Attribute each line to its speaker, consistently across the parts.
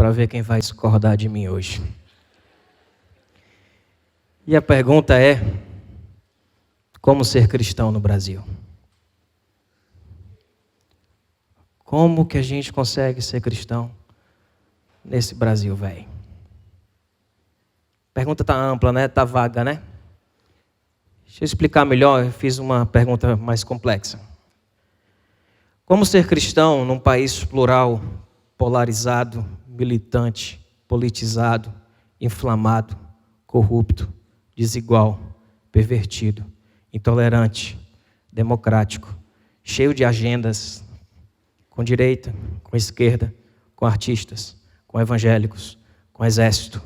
Speaker 1: para ver quem vai discordar de mim hoje. E a pergunta é: como ser cristão no Brasil? Como que a gente consegue ser cristão nesse Brasil, velho? A pergunta tá ampla, né? Tá vaga, né? Deixa eu explicar melhor, eu fiz uma pergunta mais complexa. Como ser cristão num país plural, polarizado, militante, politizado, inflamado, corrupto, desigual, pervertido, intolerante, democrático, cheio de agendas, com direita, com esquerda, com artistas, com evangélicos, com exército,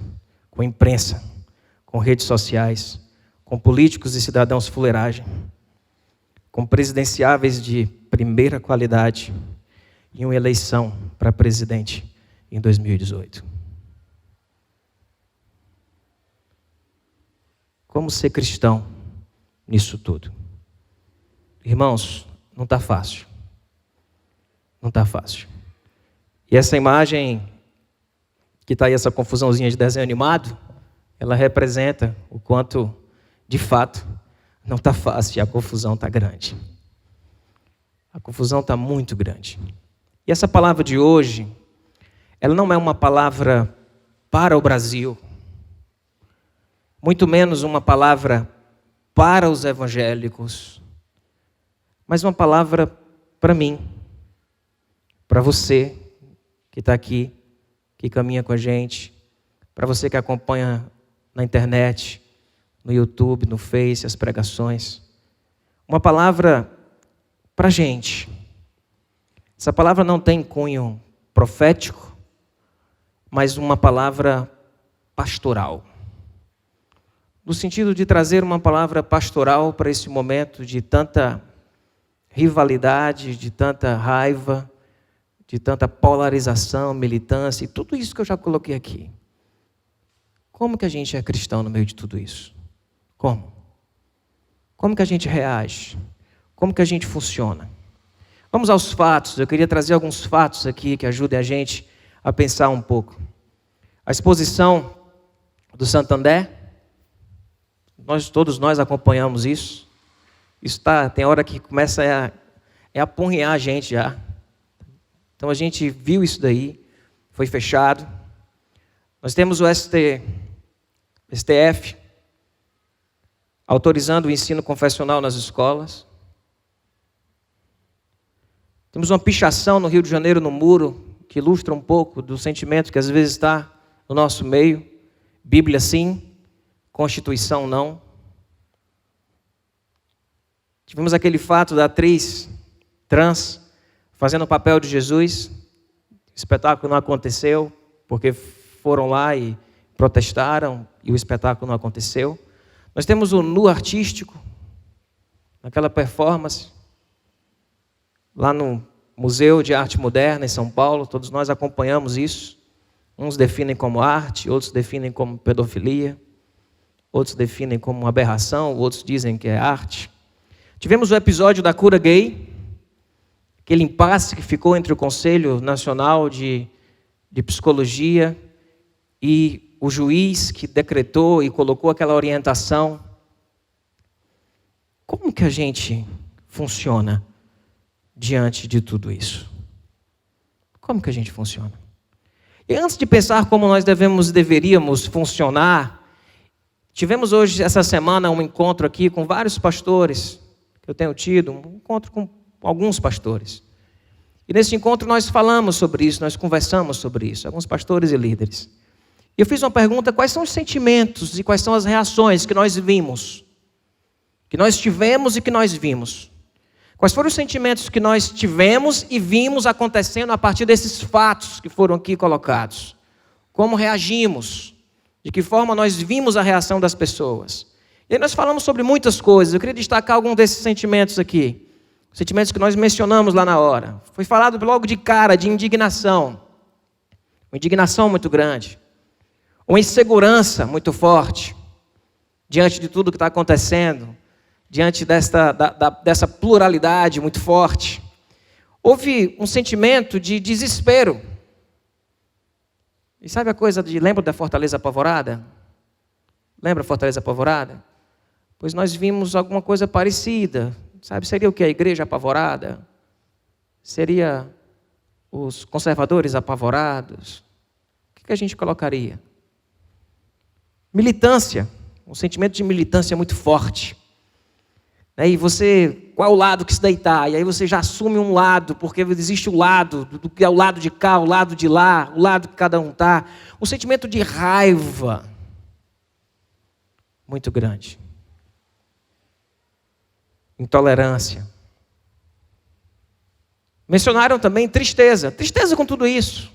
Speaker 1: com imprensa, com redes sociais, com políticos e cidadãos fuleiragem, com presidenciáveis de primeira qualidade e uma eleição para presidente em 2018. Como ser cristão nisso tudo? Irmãos, não está fácil. Não está fácil. E essa imagem, que está aí essa confusãozinha de desenho animado, ela representa o quanto, de fato, não está fácil e a confusão está grande. A confusão está muito grande. E essa palavra de hoje, ela não é uma palavra para o Brasil, muito menos uma palavra para os evangélicos, mas uma palavra para mim, para você que está aqui, que caminha com a gente, para você que acompanha na internet, no YouTube, no Face, as pregações. Uma palavra para a gente. Essa palavra não tem cunho profético, mas uma palavra pastoral. No sentido de trazer uma palavra pastoral para esse momento de tanta rivalidade, de tanta raiva, de tanta polarização, militância e tudo isso que eu já coloquei aqui. Como que a gente é cristão no meio de tudo isso? Como? Como que a gente reage? Como que a gente funciona? Vamos aos fatos. Eu queria trazer alguns fatos aqui que ajudem a gente a pensar um pouco. A exposição do Santander, todos nós acompanhamos isso. Isso tem hora que começa a apurrinhar a gente já. Então a gente viu isso daí, foi fechado. Nós temos o STF autorizando o ensino confessional nas escolas. Temos uma pichação no Rio de Janeiro, no muro, que ilustra um pouco do sentimento que às vezes está no nosso meio. Bíblia sim, Constituição não. Tivemos aquele fato da atriz trans fazendo o papel de Jesus. O espetáculo não aconteceu, porque foram lá e protestaram, e o espetáculo não aconteceu. Nós temos o nu artístico, naquela performance, lá no Museu de Arte Moderna, em São Paulo. Todos nós acompanhamos isso. Uns definem como arte, outros definem como pedofilia, outros definem como aberração, outros dizem que é arte. Tivemos o episódio da cura gay, aquele impasse que ficou entre o Conselho Nacional de Psicologia e o juiz que decretou e colocou aquela orientação. Como que a gente funciona diante de tudo isso? Como que a gente funciona? E antes de pensar como nós deveríamos funcionar, tivemos hoje, essa semana, um encontro aqui com vários pastores, que eu tenho tido, um encontro com alguns pastores. E nesse encontro nós falamos sobre isso, nós conversamos sobre isso, alguns pastores e líderes. E eu fiz uma pergunta: quais são os sentimentos e quais são as reações que nós vimos, que nós tivemos e que nós vimos? Quais foram os sentimentos que nós tivemos e vimos acontecendo a partir desses fatos que foram aqui colocados? Como reagimos? De que forma nós vimos a reação das pessoas? E aí nós falamos sobre muitas coisas. Eu queria destacar algum desses sentimentos aqui. Sentimentos que nós mencionamos lá na hora. Foi falado logo de cara de indignação. Uma indignação muito grande. Uma insegurança muito forte diante de tudo que está acontecendo, diante dessa pluralidade muito forte. Houve um sentimento de desespero. E sabe a coisa lembra da Fortaleza Apavorada? Lembra a Fortaleza Apavorada? Pois nós vimos alguma coisa parecida. Sabe, seria o que? A igreja apavorada? Seria os conservadores apavorados? O que a gente colocaria? Militância. Um sentimento de militância muito forte. E você, qual é o lado que se deitar? E aí você já assume um lado, porque existe o lado, do que é o lado de cá, o lado de lá, o lado que cada um está. Um sentimento de raiva muito grande. Intolerância. Mencionaram também tristeza. Tristeza com tudo isso.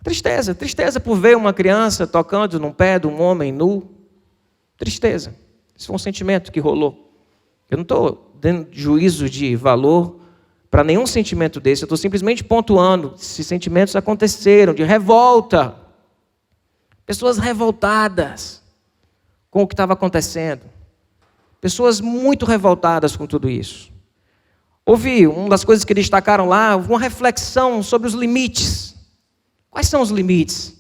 Speaker 1: Tristeza por ver uma criança tocando no pé de um homem nu. Tristeza. Isso foi um sentimento que rolou. Eu não estou dando juízo de valor para nenhum sentimento desse. Eu estou simplesmente pontuando se sentimentos aconteceram, de revolta. Pessoas revoltadas com o que estava acontecendo. Pessoas muito revoltadas com tudo isso. Houve uma das coisas que destacaram lá, uma reflexão sobre os limites. Quais são os limites?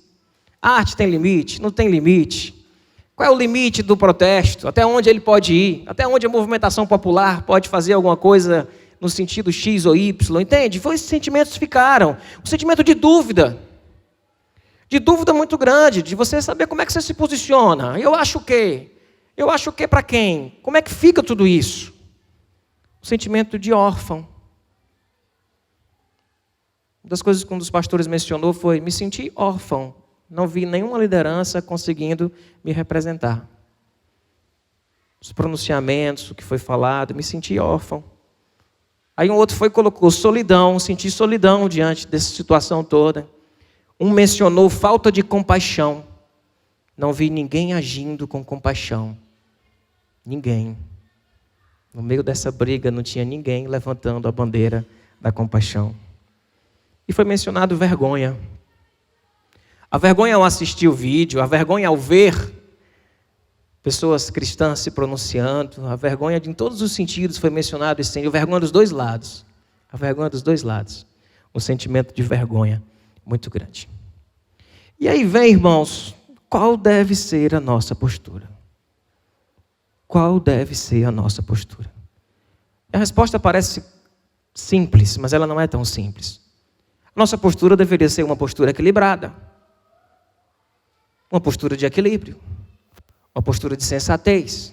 Speaker 1: A arte tem limite? Não tem limite? Qual é o limite do protesto? Até onde ele pode ir? Até onde a movimentação popular pode fazer alguma coisa no sentido X ou Y? Entende? Foi esses sentimentos que ficaram. Um sentimento de dúvida. De dúvida muito grande, de você saber como é que você se posiciona. Eu acho o quê? Eu acho o quê para quem? Como é que fica tudo isso? Um sentimento de órfão. Uma das coisas que um dos pastores mencionou foi: me senti órfão. Não vi nenhuma liderança conseguindo me representar. Os pronunciamentos, o que foi falado, me senti órfão. Aí um outro foi e colocou solidão, senti solidão diante dessa situação toda. Um mencionou falta de compaixão. Não vi ninguém agindo com compaixão. Ninguém. No meio dessa briga não tinha ninguém levantando a bandeira da compaixão. E foi mencionado vergonha. A vergonha ao assistir o vídeo, a vergonha ao ver pessoas cristãs se pronunciando, a vergonha em todos os sentidos foi mencionado esse a vergonha dos dois lados. A vergonha dos dois lados. Um sentimento de vergonha muito grande. E aí vem, irmãos, qual deve ser a nossa postura? Qual deve ser a nossa postura? A resposta parece simples, mas ela não é tão simples. A nossa postura deveria ser uma postura equilibrada. Uma postura de equilíbrio. Uma postura de sensatez.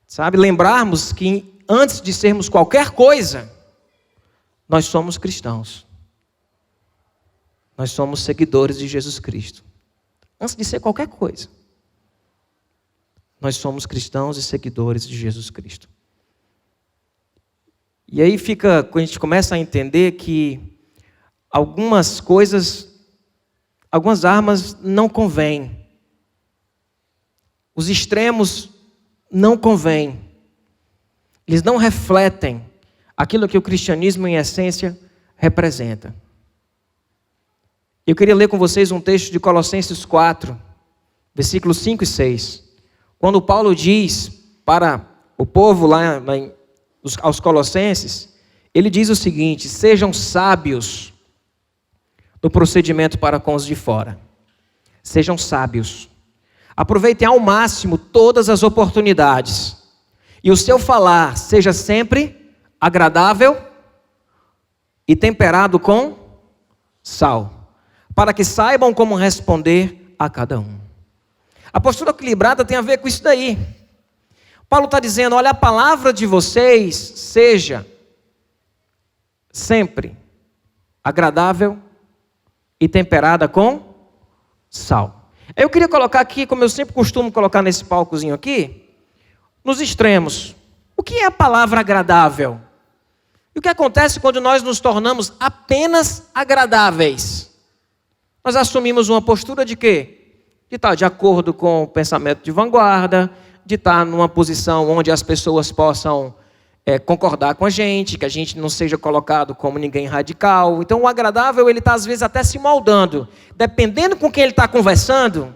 Speaker 1: Sabe, lembrarmos que antes de sermos qualquer coisa, nós somos cristãos. Nós somos seguidores de Jesus Cristo. Antes de ser qualquer coisa, nós somos cristãos e seguidores de Jesus Cristo. E aí a gente começa a entender que algumas coisas, algumas armas não convêm. Os extremos não convêm. Eles não refletem aquilo que o cristianismo, em essência, representa. Eu queria ler com vocês um texto de Colossenses 4, versículos 5 e 6. Quando Paulo diz para o povo lá aos Colossenses, ele diz o seguinte: sejam sábios no procedimento para com os de fora. Sejam sábios. Aproveitem ao máximo todas as oportunidades. E o seu falar seja sempre agradável e temperado com sal, para que saibam como responder a cada um. A postura equilibrada tem a ver com isso daí. Paulo está dizendo: olha, a palavra de vocês seja sempre agradável e temperada com sal. Eu queria colocar aqui, como eu sempre costumo colocar nesse palcozinho aqui, nos extremos. O que é a palavra agradável? E o que acontece quando nós nos tornamos apenas agradáveis? Nós assumimos uma postura de quê? De estar de acordo com o pensamento de vanguarda, de estar numa posição onde as pessoas possam concordar com a gente, que a gente não seja colocado como ninguém radical. Então o agradável, ele está às vezes até se moldando. Dependendo com quem ele está conversando,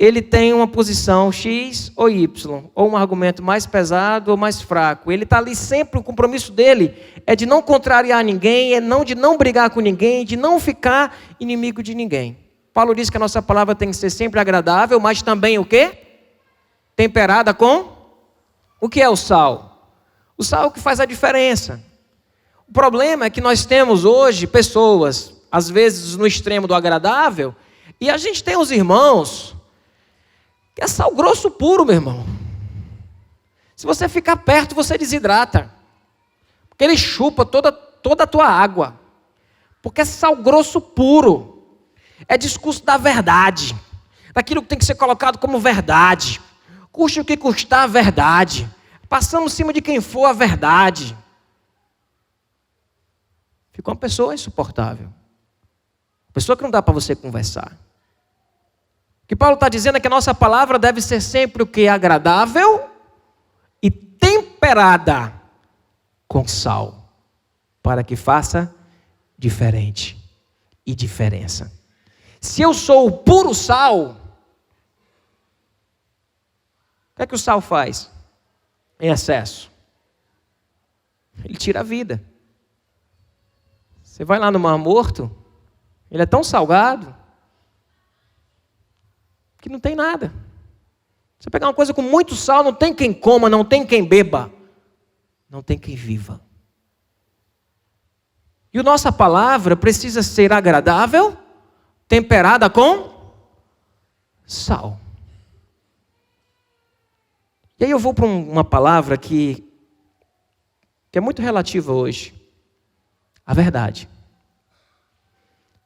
Speaker 1: ele tem uma posição X ou Y, ou um argumento mais pesado ou mais fraco. Ele está ali sempre, o compromisso dele é de não contrariar ninguém, de não brigar com ninguém, de não ficar inimigo de ninguém. Paulo diz que a nossa palavra tem que ser sempre agradável, mas também o quê? Temperada com? O que é o sal? O sal é o que faz a diferença. O problema é que nós temos hoje pessoas, às vezes no extremo do agradável, e a gente tem os irmãos que é sal grosso puro, meu irmão. Se você ficar perto, você desidrata. Porque ele chupa toda a tua água. Porque é sal grosso puro. É discurso da verdade. Daquilo que tem que ser colocado como verdade. Custe o que custar a verdade. Passando em cima de quem for a verdade. Fica uma pessoa insuportável. Uma pessoa que não dá para você conversar. O que Paulo está dizendo é que a nossa palavra deve ser sempre o que é agradável e temperada com sal, para que faça diferente e diferença. Se eu sou o puro sal, o que é que o sal faz em excesso? Ele tira a vida. Você vai lá no Mar Morto, ele é tão salgado que não tem nada. Você pegar uma coisa com muito sal, não tem quem coma, não tem quem beba, não tem quem viva. E a nossa palavra precisa ser agradável, temperada com sal. E aí eu vou para uma palavra que é muito relativa hoje. A verdade.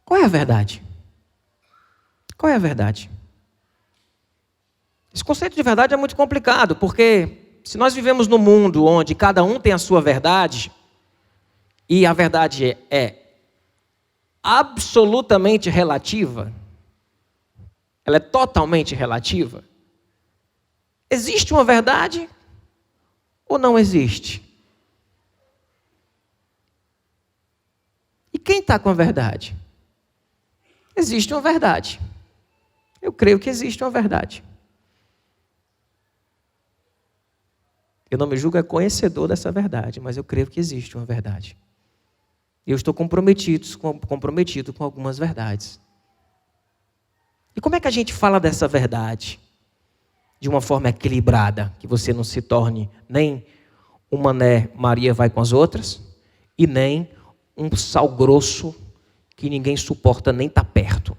Speaker 1: Qual é a verdade? Qual é a verdade? Esse conceito de verdade é muito complicado, porque se nós vivemos num mundo onde cada um tem a sua verdade, e a verdade é absolutamente relativa, ela é totalmente relativa, existe uma verdade ou não existe? E quem está com a verdade? Existe uma verdade. Eu creio que existe uma verdade. Eu não me julgo conhecedor dessa verdade, mas eu creio que existe uma verdade. E eu estou comprometido com algumas verdades. E como é que a gente fala dessa verdade? De uma forma equilibrada, que você não se torne nem um Mané Maria vai com as outras, e nem um sal grosso que ninguém suporta nem estar perto.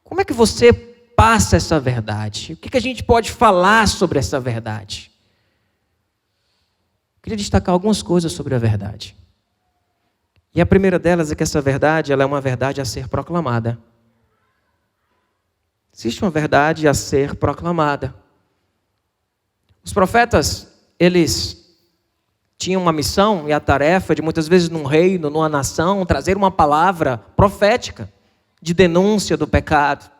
Speaker 1: Como é que você passa essa verdade? O que a gente pode falar sobre essa verdade? Eu queria destacar algumas coisas sobre a verdade. E a primeira delas é que essa verdade, ela é uma verdade a ser proclamada. Existe uma verdade a ser proclamada. Os profetas, eles tinham uma missão e a tarefa de muitas vezes num reino, numa nação, trazer uma palavra profética de denúncia do pecado,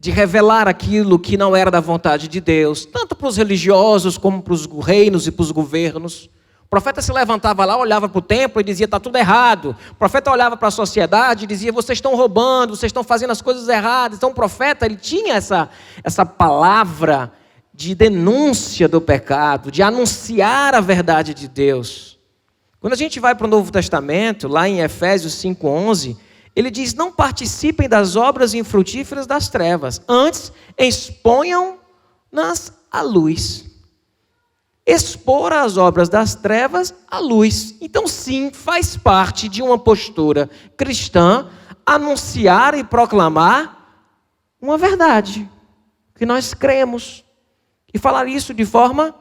Speaker 1: de revelar aquilo que não era da vontade de Deus, tanto para os religiosos como para os reinos e para os governos. O profeta se levantava lá, olhava para o templo e dizia, está tudo errado. O profeta olhava para a sociedade e dizia, vocês estão roubando, vocês estão fazendo as coisas erradas. Então o profeta, ele tinha essa palavra de denúncia do pecado, de anunciar a verdade de Deus. Quando a gente vai para o Novo Testamento, lá em Efésios 5:11, ele diz, não participem das obras infrutíferas das trevas, antes exponham-nas à luz. Expor as obras das trevas à luz. Então sim, faz parte de uma postura cristã anunciar e proclamar uma verdade, que nós cremos, e falar isso de forma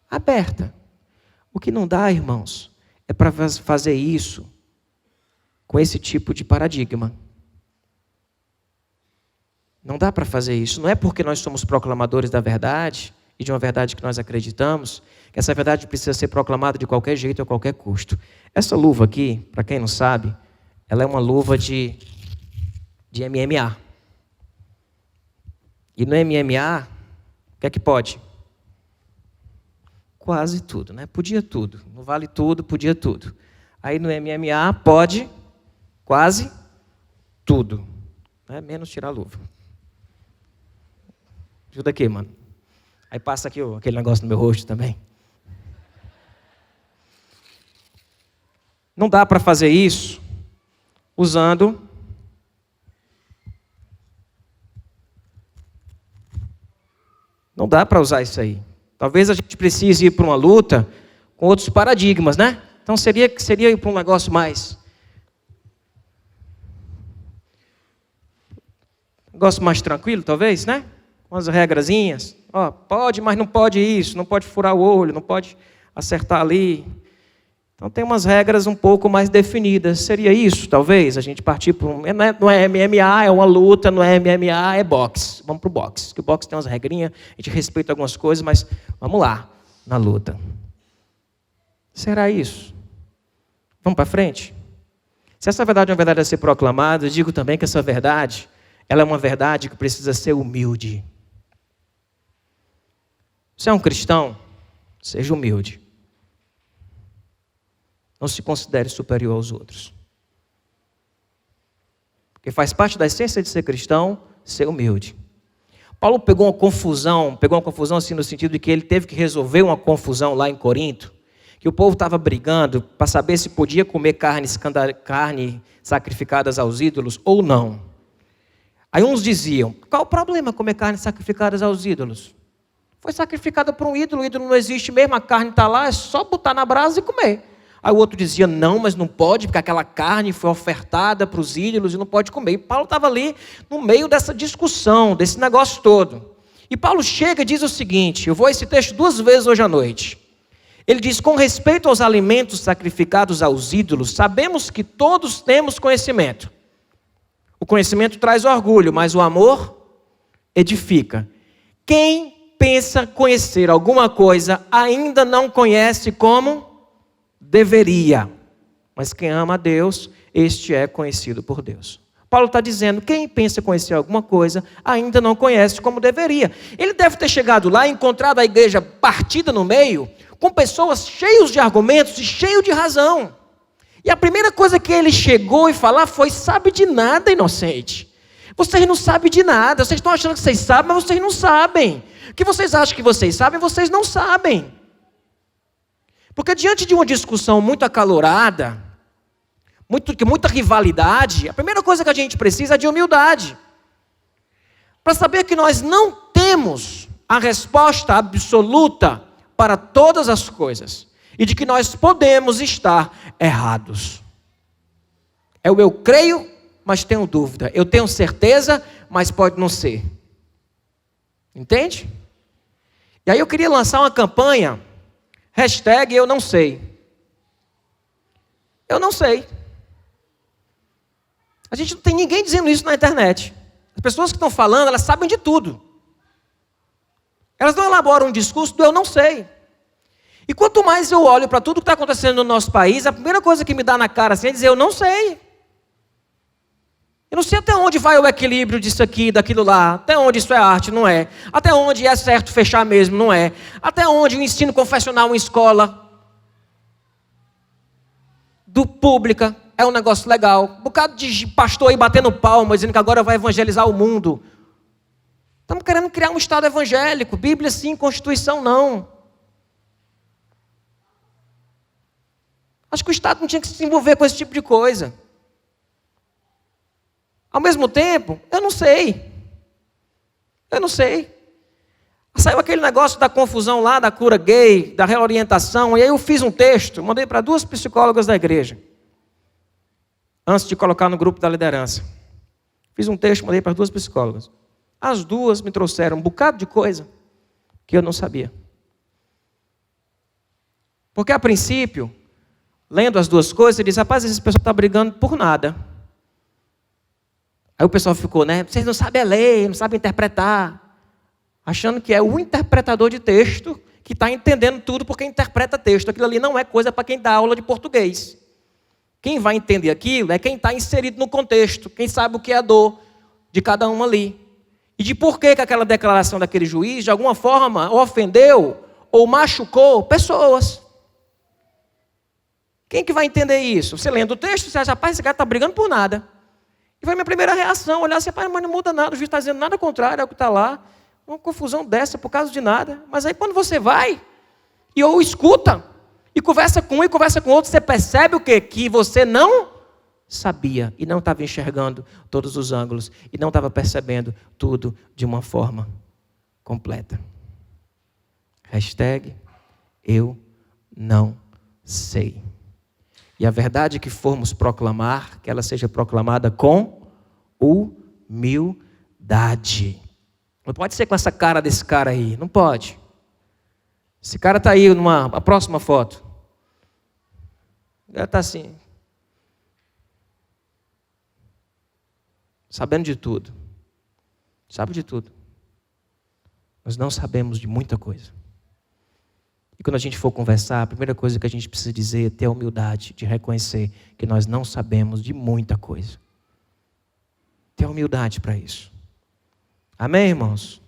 Speaker 1: aberta. O que não dá, irmãos, é para fazer isso com esse tipo de paradigma. Não dá para fazer isso. Não é porque nós somos proclamadores da verdade e de uma verdade que nós acreditamos, que essa verdade precisa ser proclamada de qualquer jeito, a qualquer custo. Essa luva aqui, para quem não sabe, ela é uma luva de MMA. E no MMA, o que é que pode? Quase tudo, né? Podia tudo. No Vale Tudo, podia tudo. Aí no MMA pode quase tudo, né? Menos tirar a luva. Ajuda aqui, mano. Aí passa aqui aquele negócio no meu rosto também. Não dá para fazer isso usando Não dá para usar isso aí. Talvez a gente precise ir para uma luta com outros paradigmas, né? Então seria ir para um negócio mais tranquilo, talvez, né? Umas regrazinhas. Ó, pode, mas não pode isso, não pode furar o olho, não pode acertar ali. Então tem umas regras um pouco mais definidas. Seria isso, talvez, a gente partir para um... Não é MMA, é uma luta, não é MMA, é boxe. Vamos para o boxe, porque o boxe tem umas regrinhas, a gente respeita algumas coisas, mas vamos lá, na luta. Será isso? Vamos para frente? Se essa verdade é uma verdade a ser proclamada, eu digo também que essa verdade, ela é uma verdade que precisa ser humilde. Você é um cristão? Seja humilde. Não se considere superior aos outros. Porque faz parte da essência de ser cristão, ser humilde. Paulo pegou uma confusão assim no sentido de que ele teve que resolver uma confusão lá em Corinto, que o povo estava brigando para saber se podia comer carne sacrificadas aos ídolos ou não. Aí uns diziam, qual o problema comer carne sacrificadas aos ídolos? Foi sacrificada por um ídolo, o ídolo não existe mesmo, a carne está lá, é só botar na brasa e comer. Aí o outro dizia, não, mas não pode, porque aquela carne foi ofertada para os ídolos e não pode comer. E Paulo estava ali no meio dessa discussão, desse negócio todo. E Paulo chega e diz o seguinte, eu vou a esse texto 2 vezes hoje à noite. Ele diz, com respeito aos alimentos sacrificados aos ídolos, sabemos que todos temos conhecimento. O conhecimento traz orgulho, mas o amor edifica. Quem pensa conhecer alguma coisa ainda não conhece como deveria, mas quem ama a Deus, este é conhecido por Deus. Paulo está dizendo, quem pensa conhecer alguma coisa, ainda não conhece como deveria. Ele deve ter chegado lá e encontrado a igreja partida no meio, com pessoas cheias de argumentos e cheias de razão. E a primeira coisa que ele chegou e falou foi, sabe de nada, inocente. Vocês não sabem de nada, vocês estão achando que vocês sabem, mas vocês não sabem. O que vocês acham que vocês sabem, vocês não sabem. Porque diante de uma discussão muito acalorada, muita rivalidade, a primeira coisa que a gente precisa é de humildade. Para saber que nós não temos a resposta absoluta para todas as coisas. E de que nós podemos estar errados. É o eu creio, mas tenho dúvida. Eu tenho certeza, mas pode não ser. Entende? E aí eu queria lançar uma campanha... #eu não sei. Eu não sei. A gente não tem ninguém dizendo isso na internet. As pessoas que estão falando, elas sabem de tudo. Elas não elaboram um discurso do eu não sei. E quanto mais eu olho para tudo que está acontecendo no nosso país, a primeira coisa que me dá na cara assim é dizer eu não sei. Eu não sei até onde vai o equilíbrio disso aqui, daquilo lá. Até onde isso é arte, não é. Até onde é certo fechar mesmo, não é. Até onde o ensino confessional em escola pública é um negócio legal. Um bocado de pastor aí batendo palma, dizendo que agora vai evangelizar o mundo. Estamos querendo criar um Estado evangélico. Bíblia sim, Constituição não. Acho que o Estado não tinha que se envolver com esse tipo de coisa. Ao mesmo tempo, eu não sei. Saiu aquele negócio da confusão lá, da cura gay, da reorientação, e aí eu fiz um texto, mandei para 2 psicólogas da igreja, antes de colocar no grupo da liderança. Fiz um texto, mandei para 2 psicólogas. As 2 me trouxeram um bocado de coisa que eu não sabia. Porque a princípio, lendo as 2 coisas, ele diz, rapaz, esse pessoal está brigando por nada. Aí o pessoal ficou, né? Vocês não sabem ler, não sabem interpretar. Achando que é o interpretador de texto que está entendendo tudo porque interpreta texto. Aquilo ali não é coisa para quem dá aula de português. Quem vai entender aquilo é quem está inserido no contexto. Quem sabe o que é a dor de cada um ali. E de por que aquela declaração daquele juiz, de alguma forma, ofendeu ou machucou pessoas. Quem que vai entender isso? Você lendo o texto, você acha, rapaz, esse cara está brigando por nada. E foi a minha primeira reação, olhar assim, mas não muda nada, o juiz está dizendo nada contrário ao que está lá. Uma confusão dessa por causa de nada. Mas aí quando você vai e ou escuta, e conversa com um e conversa com outro, você percebe o quê? Que você não sabia e não estava enxergando todos os ângulos e não estava percebendo tudo de uma forma completa. Hashtag eu não sei. E a verdade que formos proclamar, que ela seja proclamada com humildade. Não pode ser com essa cara desse cara aí, não pode. Esse cara está aí a próxima foto. Ele está assim. Sabendo de tudo. Sabe de tudo. Nós não sabemos de muita coisa. E quando a gente for conversar, a primeira coisa que a gente precisa dizer é ter a humildade de reconhecer que nós não sabemos de muita coisa. Ter humildade para isso. Amém, irmãos?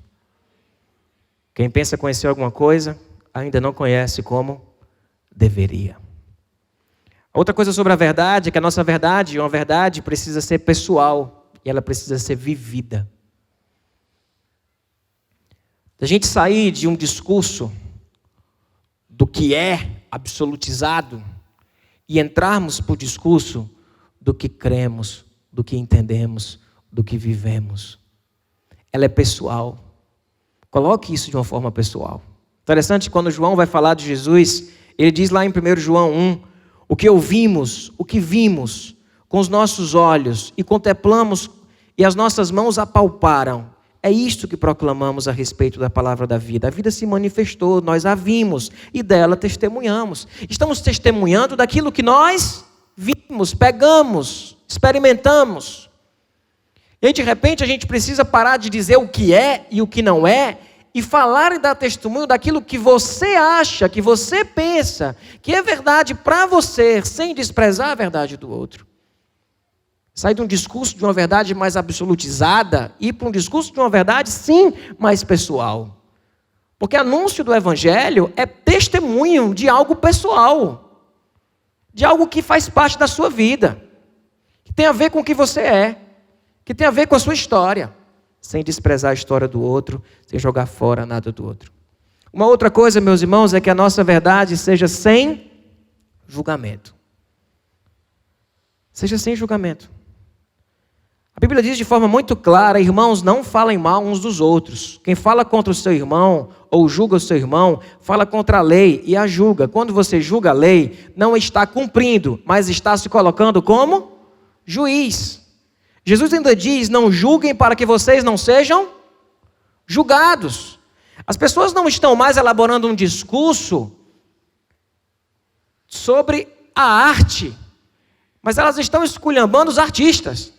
Speaker 1: Quem pensa conhecer alguma coisa, ainda não conhece como deveria. Outra coisa sobre a verdade é que a nossa verdade, uma verdade, precisa ser pessoal e ela precisa ser vivida. A gente sair de um discurso do que é absolutizado e entrarmos para o discurso do que cremos, do que entendemos, do que vivemos. Ela é pessoal. Coloque isso de uma forma pessoal. Interessante, quando João vai falar de Jesus, ele diz lá em 1 João 1, o que ouvimos, o que vimos com os nossos olhos e contemplamos e as nossas mãos apalparam. É isto que proclamamos a respeito da palavra da vida. A vida se manifestou, nós a vimos e dela testemunhamos. Estamos testemunhando daquilo que nós vimos, pegamos, experimentamos. E aí, de repente, a gente precisa parar de dizer o que é e o que não é e falar e dar testemunho daquilo que você acha, que você pensa, que é verdade para você, sem desprezar a verdade do outro. Sair de um discurso de uma verdade mais absolutizada e ir para um discurso de uma verdade, sim, mais pessoal. Porque anúncio do Evangelho é testemunho de algo pessoal, de algo que faz parte da sua vida, que tem a ver com o que você é, que tem a ver com a sua história, sem desprezar a história do outro, sem jogar fora nada do outro. Uma outra coisa, meus irmãos, é que a nossa verdade seja sem julgamento. Seja sem julgamento. A Bíblia diz de forma muito clara, irmãos, não falem mal uns dos outros. Quem fala contra o seu irmão ou julga o seu irmão, fala contra a lei e a julga. Quando você julga a lei, não está cumprindo, mas está se colocando como juiz. Jesus ainda diz, não julguem para que vocês não sejam julgados. As pessoas não estão mais elaborando um discurso sobre a arte, mas elas estão esculhambando os artistas.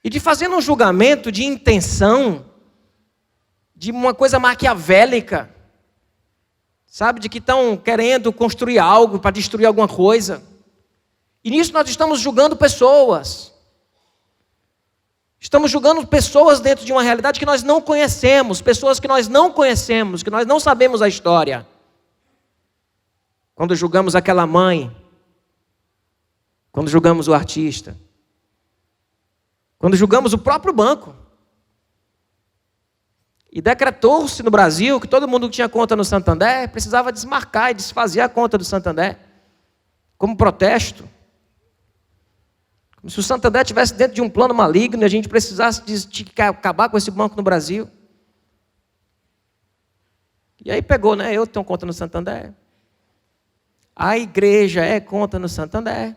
Speaker 1: E de fazendo um julgamento de intenção, de uma coisa maquiavélica, sabe, de que estão querendo construir algo para destruir alguma coisa. E nisso nós estamos julgando pessoas. Estamos julgando pessoas dentro de uma realidade que nós não conhecemos, pessoas que nós não conhecemos, que nós não sabemos a história. Quando julgamos aquela mãe, quando julgamos o artista, quando julgamos o próprio banco. E decretou-se no Brasil que todo mundo que tinha conta no Santander precisava desmarcar e desfazer a conta do Santander, como protesto. Como se o Santander estivesse dentro de um plano maligno e a gente precisasse de acabar com esse banco no Brasil. E aí pegou, né? Eu tenho conta no Santander. A igreja é conta no Santander.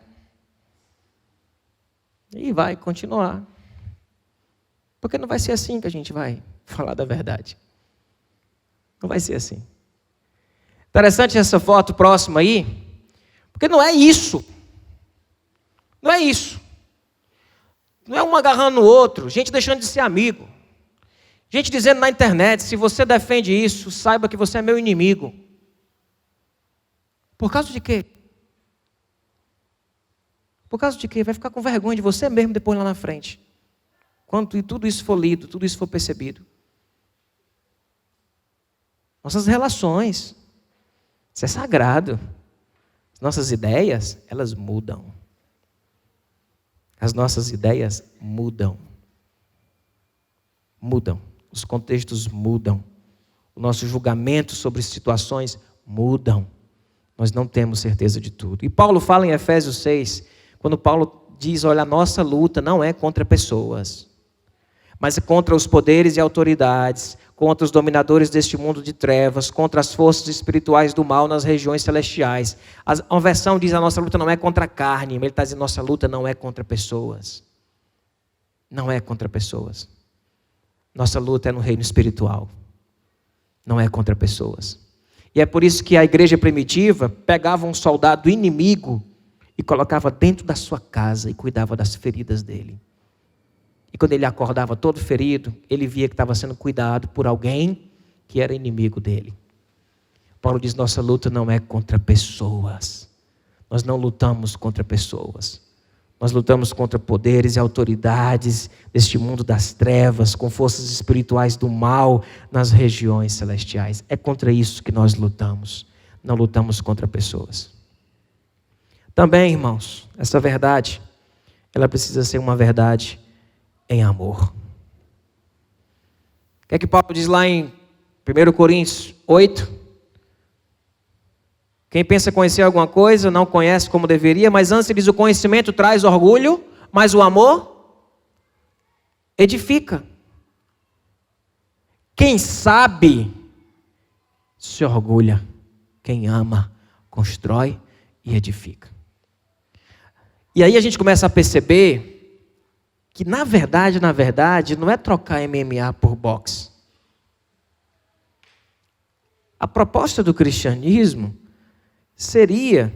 Speaker 1: E vai continuar. Porque não vai ser assim que a gente vai falar da verdade. Não vai ser assim. Interessante essa foto próxima aí, porque não é isso. Não é isso. Não é um agarrando o outro, gente deixando de ser amigo. Gente dizendo na internet, se você defende isso, saiba que você é meu inimigo. Por causa de quê? Por causa de quê? Vai ficar com vergonha de você mesmo depois lá na frente. Quando tudo isso for lido, tudo isso for percebido. Nossas relações, isso é sagrado. Nossas ideias, elas mudam. As nossas ideias mudam. mudam, os contextos mudam, o nosso julgamento sobre situações mudam. Nós não temos certeza de tudo. E Paulo fala em Efésios 6, quando Paulo diz, olha, a nossa luta não é contra pessoas, mas é contra os poderes e autoridades, contra os dominadores deste mundo de trevas, contra as forças espirituais do mal nas regiões celestiais. Uma versão diz, a nossa luta não é contra a carne, mas ele está dizendo, nossa luta não é contra pessoas. Não é contra pessoas. Nossa luta é no reino espiritual. Não é contra pessoas. E é por isso que a igreja primitiva pegava um soldado inimigo e colocava dentro da sua casa e cuidava das feridas dele. E quando ele acordava todo ferido, ele via que estava sendo cuidado por alguém que era inimigo dele. Paulo diz, nossa luta não é contra pessoas. Nós não lutamos contra pessoas. Nós lutamos contra poderes e autoridades deste mundo das trevas, com forças espirituais do mal nas regiões celestiais. É contra isso que nós lutamos. Não lutamos contra pessoas. Também, irmãos, essa verdade, ela precisa ser uma verdade em amor. O que é que Paulo diz lá em 1 Coríntios 8? Quem pensa conhecer alguma coisa, não conhece como deveria, mas antes diz, o conhecimento traz orgulho, mas o amor edifica. Quem sabe se orgulha, quem ama constrói e edifica. E aí a gente começa a perceber que na verdade, não é trocar MMA por boxe. A proposta do cristianismo seria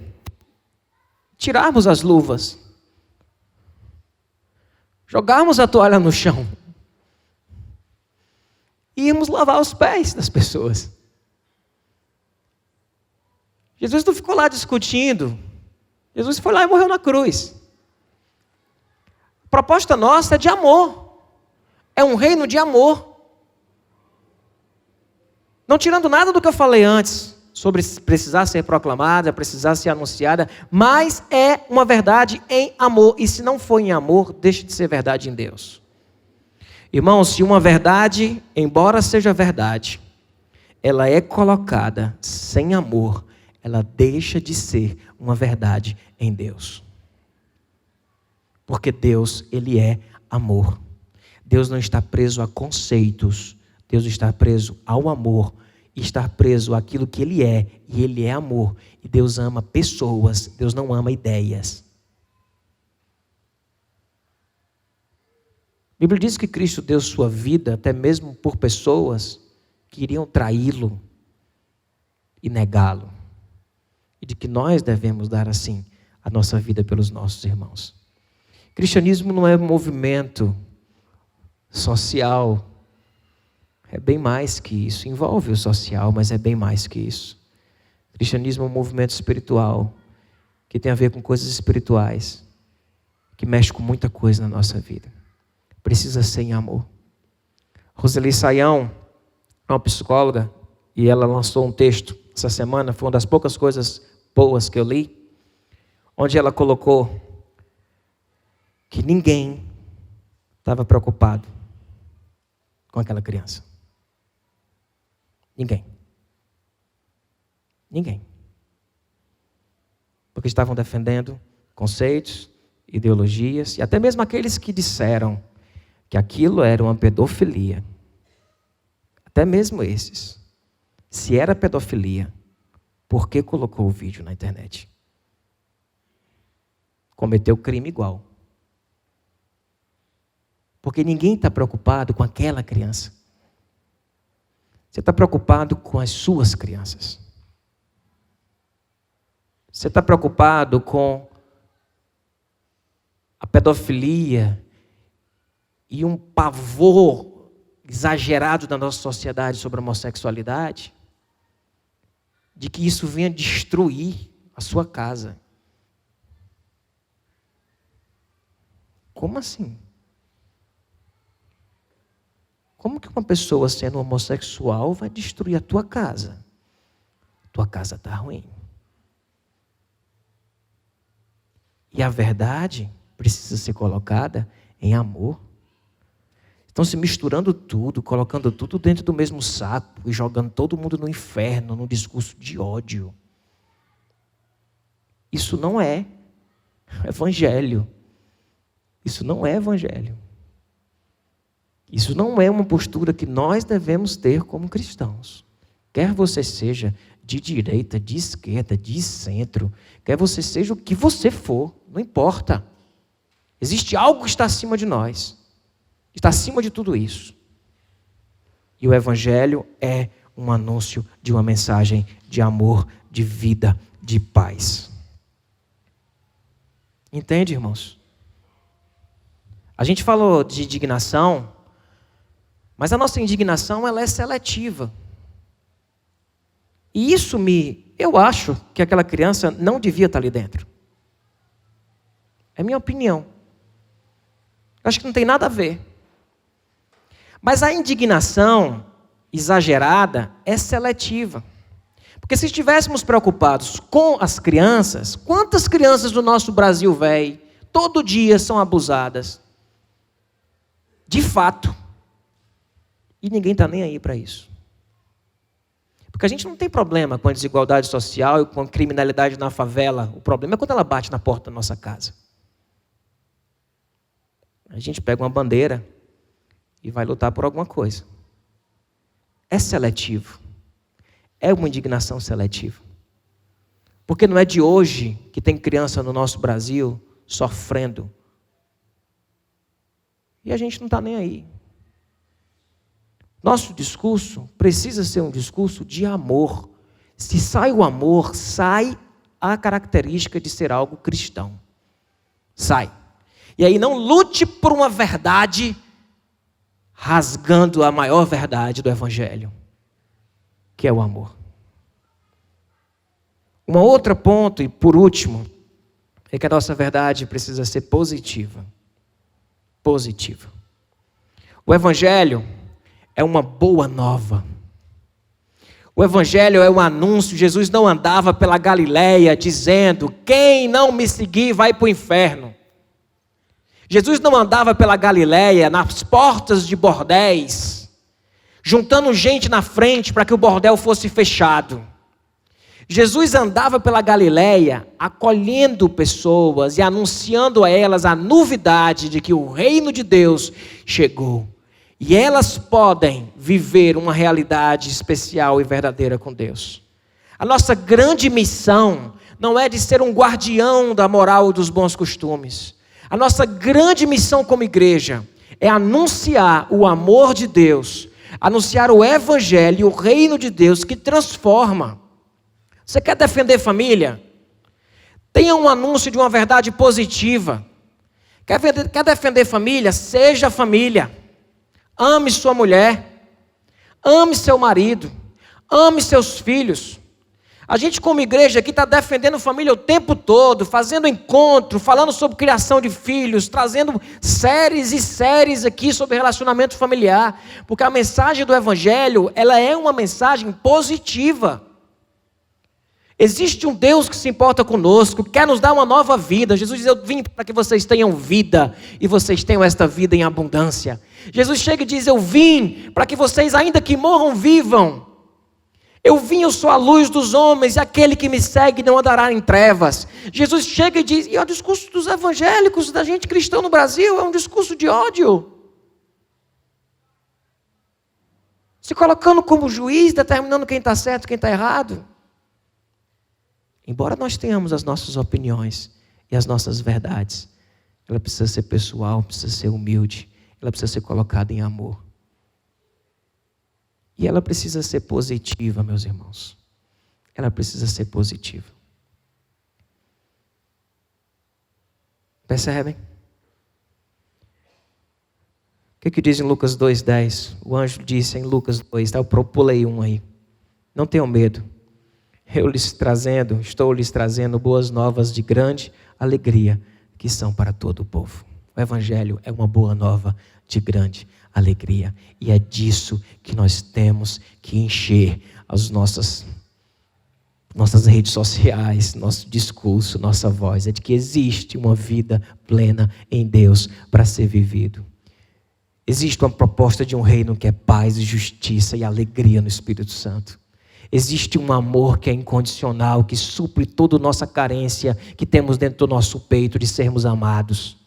Speaker 1: tirarmos as luvas, jogarmos a toalha no chão e irmos lavar os pés das pessoas. Jesus não ficou lá discutindo. Jesus foi lá e morreu na cruz. A proposta nossa é de amor. É um reino de amor. Não tirando nada do que eu falei antes, sobre precisar ser proclamada, precisar ser anunciada, mas é uma verdade em amor. E se não for em amor, deixa de ser verdade em Deus. Irmãos, se uma verdade, embora seja verdade, ela é colocada sem amor, ela deixa de ser uma verdade em Deus. Porque Deus, Ele é amor. Deus não está preso a conceitos, Deus está preso ao amor, e está preso àquilo que Ele é, e Ele é amor. E Deus ama pessoas, Deus não ama ideias. A Bíblia diz que Cristo deu sua vida até mesmo por pessoas que iriam traí-lo e negá-lo. E de que nós devemos dar assim a nossa vida pelos nossos irmãos. Cristianismo não é um movimento social. É bem mais que isso. Envolve o social, mas é bem mais que isso. O cristianismo é um movimento espiritual, que tem a ver com coisas espirituais, que mexe com muita coisa na nossa vida. Precisa ser em amor. Roseli Saião é uma psicóloga, e ela lançou um texto essa semana, foi uma das poucas coisas boas que eu li, onde ela colocou que ninguém estava preocupado com aquela criança. Ninguém. Porque estavam defendendo conceitos, ideologias, e até mesmo aqueles que disseram que aquilo era uma pedofilia. Até mesmo esses. Se era pedofilia, por que colocou o vídeo na internet? Cometeu crime igual. Porque ninguém está preocupado com aquela criança. Você está preocupado com as suas crianças. Você está preocupado com a pedofilia e um pavor exagerado da nossa sociedade sobre a homossexualidade, de que isso venha destruir a sua casa. Como assim? Como que uma pessoa sendo homossexual vai destruir a tua casa? Tua casa está ruim. E a verdade precisa ser colocada em amor. Estão se misturando tudo, colocando tudo dentro do mesmo saco e jogando todo mundo no inferno, num discurso de ódio. Isso não é evangelho. Isso não é evangelho. Isso não é uma postura que nós devemos ter como cristãos. Quer você seja de direita, de esquerda, de centro, quer você seja o que você for, não importa. Existe algo que está acima de nós, está acima de tudo isso. E o evangelho é um anúncio de uma mensagem de amor, de vida, de paz. Entende, irmãos? A gente falou de indignação, mas a nossa indignação ela é seletiva. E isso eu acho que aquela criança não devia estar ali dentro. É minha opinião. Eu acho que não tem nada a ver. Mas a indignação exagerada é seletiva. Porque se estivéssemos preocupados com as crianças, quantas crianças do nosso Brasil, velho, todo dia são abusadas? De fato. E ninguém está nem aí para isso. Porque a gente não tem problema com a desigualdade social e com a criminalidade na favela. O problema é quando ela bate na porta da nossa casa. A gente pega uma bandeira e vai lutar por alguma coisa. É seletivo. É uma indignação seletiva. Porque não é de hoje que tem criança no nosso Brasil sofrendo. E a gente não está nem aí. Nosso discurso precisa ser um discurso de amor. Se sai o amor, sai a característica de ser algo cristão. Sai. E aí não lute por uma verdade rasgando a maior verdade do Evangelho, que é o amor. Um outro ponto, e por último, é que a nossa verdade precisa ser positiva. Positiva. O Evangelho é uma boa nova. O Evangelho é um anúncio. Jesus não andava pela Galileia dizendo: quem não me seguir vai para o inferno. Jesus não andava pela Galileia nas portas de bordéis, juntando gente na frente para que o bordel fosse fechado. Jesus andava pela Galileia acolhendo pessoas e anunciando a elas a novidade de que o reino de Deus chegou. E elas podem viver uma realidade especial e verdadeira com Deus. A nossa grande missão não é de ser um guardião da moral e dos bons costumes. A nossa grande missão como igreja é anunciar o amor de Deus, anunciar o Evangelho, o reino de Deus que transforma. Você quer defender família? Tenha um anúncio de uma verdade positiva. Quer defender família? Seja família. Ame sua mulher, ame seu marido, ame seus filhos. A gente como igreja aqui está defendendo família o tempo todo, fazendo encontro, falando sobre criação de filhos, trazendo séries e séries aqui sobre relacionamento familiar, porque a mensagem do Evangelho, ela é uma mensagem positiva. Existe um Deus que se importa conosco, que quer nos dar uma nova vida. Jesus diz: eu vim para que vocês tenham vida, e vocês tenham esta vida em abundância. Jesus chega e diz: eu vim para que vocês, ainda que morram, vivam. Eu vim, eu sou a luz dos homens, e aquele que me segue não andará em trevas. Jesus chega e diz, e o discurso dos evangélicos, da gente cristã no Brasil, é um discurso de ódio. Se colocando como juiz, determinando quem está certo e quem está errado. Embora nós tenhamos as nossas opiniões e as nossas verdades, ela precisa ser pessoal, precisa ser humilde, ela precisa ser colocada em amor. E ela precisa ser positiva, meus irmãos. Ela precisa ser positiva. Percebem? O que diz em Lucas 2,10? O anjo disse em Lucas 2, eu pulei um aí. Não tenham medo. Estou lhes trazendo boas novas de grande alegria, que são para todo o povo. O Evangelho é uma boa nova de grande alegria. E é disso que nós temos que encher as nossas redes sociais, nosso discurso, nossa voz. É de que existe uma vida plena em Deus para ser vivido. Existe uma proposta de um reino que é paz e justiça e alegria no Espírito Santo. Existe um amor que é incondicional, que supre toda a nossa carência que temos dentro do nosso peito de sermos amados.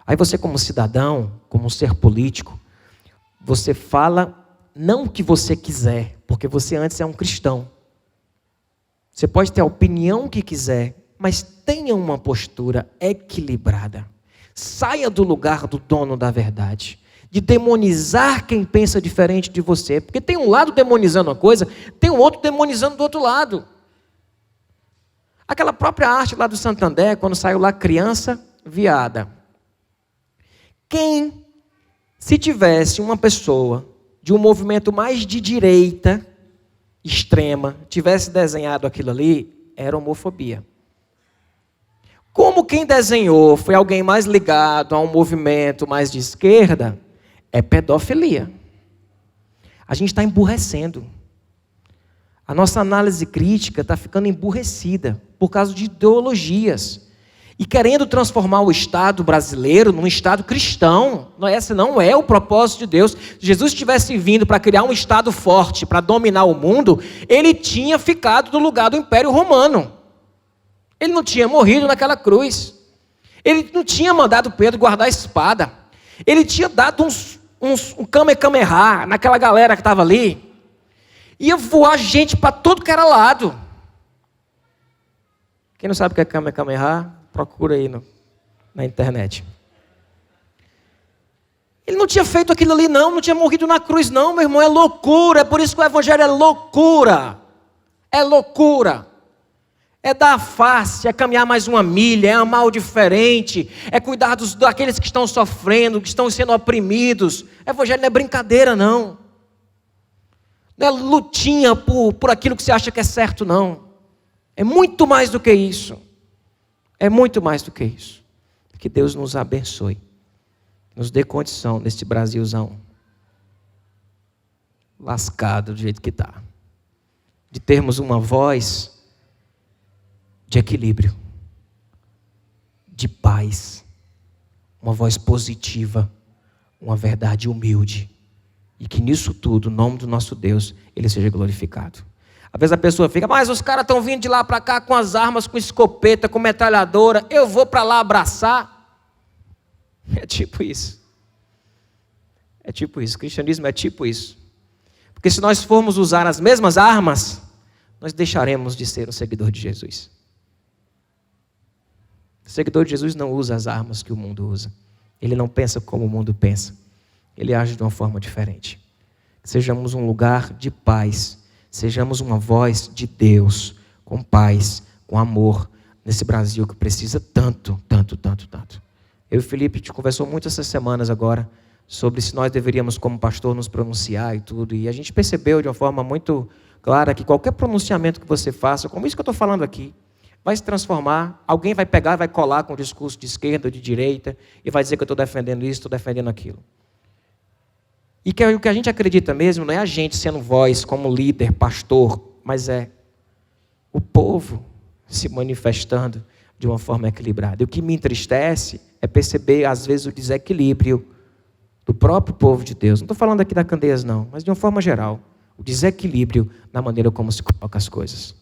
Speaker 1: Aí você, como cidadão, como um ser político, você fala não o que você quiser, porque você antes é um cristão. Você pode ter a opinião que quiser, mas tenha uma postura equilibrada. Saia do lugar do dono da verdade, de demonizar quem pensa diferente de você, porque tem um lado demonizando uma coisa, tem um outro demonizando do outro lado. Aquela própria arte lá do Santander, quando saiu lá criança viada. Se tivesse uma pessoa de um movimento mais de direita, extrema, tivesse desenhado aquilo ali, era homofobia. Como quem desenhou foi alguém mais ligado a um movimento mais de esquerda, é pedofilia. A gente está emburrecendo. A nossa análise crítica está ficando emburrecida por causa de ideologias. E querendo transformar o Estado brasileiro num Estado cristão. Esse não é o propósito de Deus. Se Jesus tivesse vindo para criar um Estado forte, para dominar o mundo, ele tinha ficado no lugar do Império Romano. Ele não tinha morrido naquela cruz. Ele não tinha mandado Pedro guardar a espada. Ele tinha dado um kamehameha naquela galera que estava ali. Ia voar gente para tudo que era lado. Quem não sabe o que é kamehameha, procura aí na internet. Ele não tinha feito aquilo ali não tinha morrido na cruz não, meu irmão, é loucura. É por isso que o evangelho é loucura. É loucura. É dar a face, é caminhar mais uma milha, é amar o diferente, é cuidar daqueles que estão sofrendo, que estão sendo oprimidos. O evangelho não é brincadeira não. Não é lutinha por aquilo que você acha que é certo não. É muito mais do que isso. É muito mais do que isso. Que Deus nos abençoe. Nos dê condição neste Brasilzão lascado do jeito que está. De termos uma voz de equilíbrio, de paz, uma voz positiva, uma verdade humilde. E que nisso tudo, o nome do nosso Deus, Ele seja glorificado. Às vezes a pessoa fica, mas os caras estão vindo de lá para cá com as armas, com escopeta, com metralhadora, eu vou para lá abraçar. É tipo isso. É tipo isso. O cristianismo é tipo isso. Porque se nós formos usar as mesmas armas, nós deixaremos de ser um seguidor de Jesus. O seguidor de Jesus não usa as armas que o mundo usa. Ele não pensa como o mundo pensa. Ele age de uma forma diferente. Sejamos um lugar de paz. Sejamos uma voz de Deus, com paz, com amor, nesse Brasil que precisa tanto, tanto, tanto, tanto. Eu e o Felipe, a gente conversou muito essas semanas agora, sobre se nós deveríamos, como pastor, nos pronunciar e tudo. E a gente percebeu de uma forma muito clara que qualquer pronunciamento que você faça, como isso que eu estou falando aqui, vai se transformar, alguém vai pegar, vai colar com o discurso de esquerda ou de direita, e vai dizer que eu estou defendendo isso, estou defendendo aquilo. E que o que a gente acredita mesmo não é a gente sendo voz como líder, pastor, mas é o povo se manifestando de uma forma equilibrada. E o que me entristece é perceber, às vezes, o desequilíbrio do próprio povo de Deus. Não estou falando aqui da Candeias, não, mas de uma forma geral. O desequilíbrio na maneira como se coloca as coisas.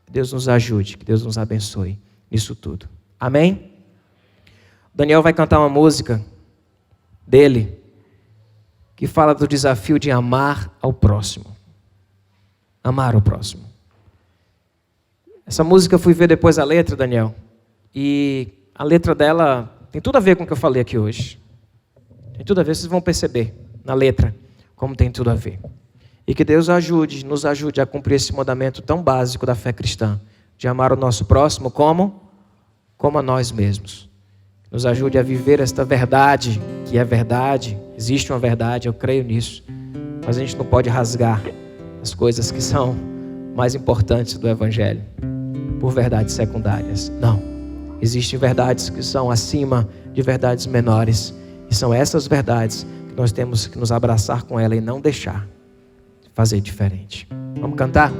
Speaker 1: Que Deus nos ajude, que Deus nos abençoe nisso tudo. Amém? Daniel vai cantar uma música dele, que fala do desafio de amar ao próximo. Amar o próximo. Essa música eu fui ver depois a letra, Daniel. E a letra dela tem tudo a ver com o que eu falei aqui hoje. Tem tudo a ver, vocês vão perceber na letra como tem tudo a ver. E que Deus nos ajude a cumprir esse mandamento tão básico da fé cristã. De amar o nosso próximo como a nós mesmos. Nos ajude a viver esta verdade, que é verdade. Existe uma verdade, eu creio nisso. Mas a gente não pode rasgar as coisas que são mais importantes do Evangelho por verdades secundárias. Não. Existem verdades que são acima de verdades menores. E são essas verdades que nós temos que nos abraçar com ela e não deixar fazer diferente. Vamos cantar?